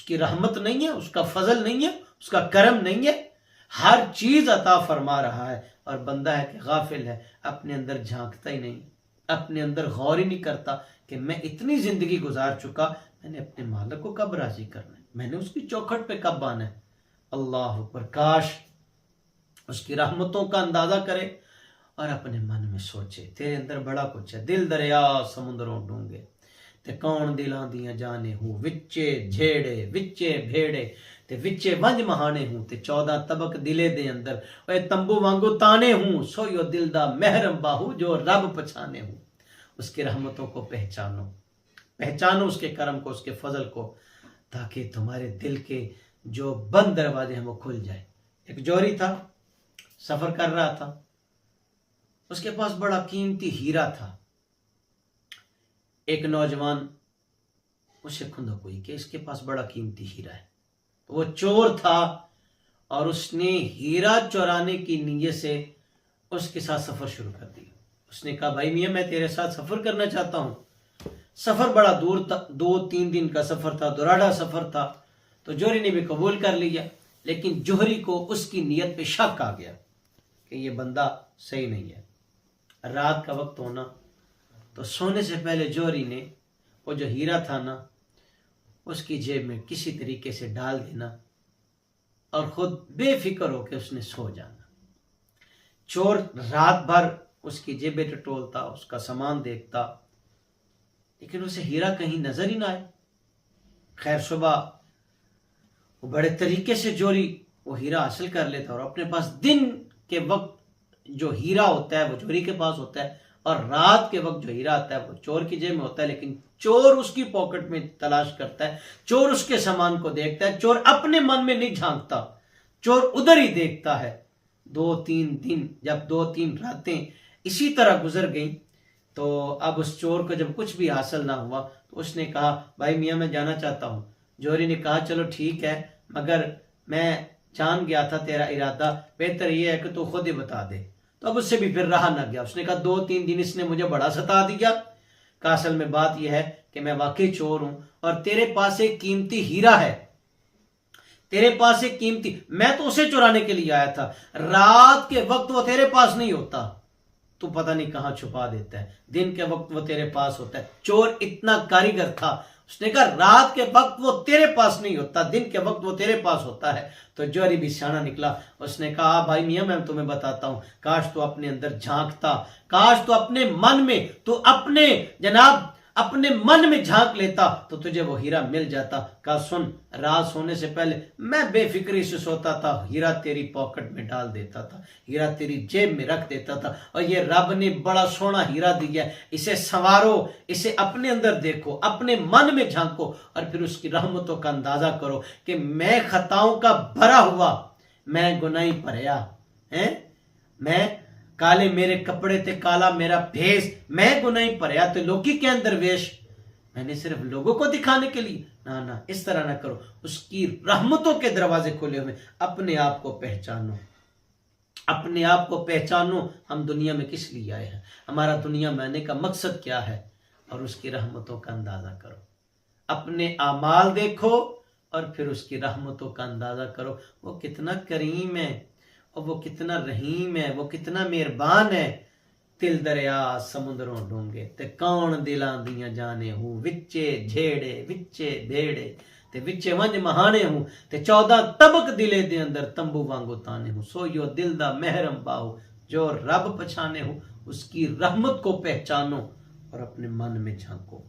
کی رحمت نہیں ہے، اس کا فضل نہیں ہے، اس کا کرم نہیں ہے، ہر چیز عطا فرما رہا ہے، اور بندہ ہے کہ غافل ہے، اپنے اندر جھانکتا ہی نہیں، اپنے اندر غور ہی نہیں کرتا کہ میں اتنی زندگی گزار چکا، میں نے اپنے مالک کو کب راضی کرنا ہے، میں نے اس کی چوکھٹ پہ کب آنا ہے۔ اللہ اکبر، کاش اس کی رحمتوں کا اندازہ کرے اور اپنے من میں سوچے تیرے اندر بڑا کچھ ہے۔ دل دریا سمندروں ڈونگے تے کون دلاں دیاں جانے ہوں، وچے جھیڑے وچے بھیڑے تے وچے ونج مہانے ہوں، تے 14 طبق دلے دے اندر اے تمبو وانگو تانے ہوں، سویو دل دا محرم باہو جو رب پچھانے ہوں۔ اس کی رحمتوں کو پہچانو، پہچانو اس کے کرم کو، اس کے فضل کو، تاکہ تمہارے دل کے جو بند دروازے ہیں وہ کھل جائے۔ ایک جوہری تھا، سفر کر رہا تھا، اس کے پاس بڑا قیمتی ہیرا تھا۔ ایک نوجوان اسے کھندا کوئی کہ اس کے پاس بڑا قیمتی ہیرا ہے، وہ چور تھا اور اس نے ہیرا چورانے کی نیت سے اس کے ساتھ سفر شروع کر دیا۔ اس نے کہا بھائی میاں میں تیرے ساتھ سفر کرنا چاہتا ہوں۔ سفر بڑا دور تھا، 2-3 دن کا سفر تھا، دوراڈا سفر تھا، تو جوہری نے بھی قبول کر لیا، لیکن جوہری کو اس کی نیت پہ شک آ گیا کہ یہ بندہ صحیح نہیں ہے۔ رات کا وقت ہونا تو سونے سے پہلے جوہری نے وہ جو ہیرا تھا نا اس کی جیب میں کسی طریقے سے ڈال دینا اور خود بے فکر ہو کے اس نے سو جانا۔ چور رات بھر اس کی جیبیں ٹٹولتا، اس کا سامان دیکھتا، لیکن اسے ہیرا کہیں نظر ہی نہ آئے۔ خیر صبح وہ بڑے طریقے سے جوہری وہ ہیرا حاصل کر لیتا، اور اپنے پاس دن کے وقت جو ہیرا ہوتا ہے وہ جوہری کے پاس ہوتا ہے، اور رات کے وقت جو ہیرا آتا ہے وہ چور کی جیب میں ہوتا ہے، لیکن چور اس کی پاکٹ میں تلاش کرتا ہے، چور اس کے سامان کو دیکھتا ہے، چور اپنے من میں نہیں جھانکتا، چور ادھر ہی دیکھتا ہے۔ 2-3 دن، جب 2-3 راتیں اسی طرح گزر گئیں تو اب اس چور کو جب کچھ بھی حاصل نہ ہوا تو اس نے کہا بھائی میاں میں جانا چاہتا ہوں۔ جوہری نے کہا چلو ٹھیک ہے، مگر میں جان گیا تھا تیرا ارادہ، بہتر یہ ہے کہ تو خود ہی بتا دے۔ تو اب اس سے بھی پھر رہا نہ گیا، اس نے کہا 2-3 دن اس نے مجھے بڑا ستا دیا، کہ اصل میں بات یہ ہے کہ میں واقعی چور ہوں، اور تیرے پاس ایک قیمتی ہیرا ہے، تیرے پاس ایک قیمتی، میں تو اسے چورانے کے لیے آیا تھا، رات کے وقت وہ تیرے پاس نہیں ہوتا، تو پتہ نہیں کہاں چھپا دیتا ہے، دن کے وقت وہ تیرے پاس ہوتا ہے۔ چور اتنا کاریگر تھا، اس نے کہا رات کے وقت وہ تیرے پاس نہیں ہوتا، دن کے وقت وہ تیرے پاس ہوتا ہے۔ تو جوہری بھی سیاںا نکلا، اس نے کہا بھائی میاں میں تمہیں بتاتا ہوں، کاش تو اپنے اندر جھانکتا، کاش تو اپنے من میں، تو اپنے من میں جھانک لیتا تو تجھے وہ ہیرا مل جاتا۔ کہا سن، رات سونے سے پہلے میں بے فکری سے سوتا تھا، ہیرا تیری پاکٹ میں ڈال دیتا تھا، ہیرا تیری جیب میں رکھ دیتا تھا، اور یہ رب نے بڑا سونا ہیرا دیا ہے، اسے سنوارو، اسے اپنے اندر دیکھو، اپنے من میں جھانکو، اور پھر اس کی رحمتوں کا اندازہ کرو کہ میں خطاؤں کا بھرا ہوا، میں گناہی بھریا، میں کالے میرے کپڑے تے کالا میرا بھیس، میں گناہی بھریا تے لوکی کے اندر ویش، میں نے صرف لوگوں کو دکھانے کے لیے، نہ اس طرح نہ کرو، اس کی رحمتوں کے دروازے کھولے ہوئے، اپنے آپ کو پہچانو، اپنے آپ کو پہچانو، ہم دنیا میں کس لیے آئے ہیں، ہمارا دنیا میں آنے کا مقصد کیا ہے، اور اس کی رحمتوں کا اندازہ کرو، اپنے اعمال دیکھو اور پھر اس کی رحمتوں کا اندازہ کرو، وہ کتنا کریم ہے، اور وہ کتنا رحیم ہے، وہ کتنا مہربان ہے۔ دل دریا سمندروں ڈونگے تے کون دلاں دیاں جانے ہوں، وچے جھیڑے وچے بھیڑے تے وچے ونج مہانے ہوں، تے 14 طبق دلے دے اندر تمبو وانگو تانے ہوں، سویو دل دا محرم باہو جو رب پچھانے ہوں۔ اس کی رحمت کو پہچانو اور اپنے من میں جھانکو۔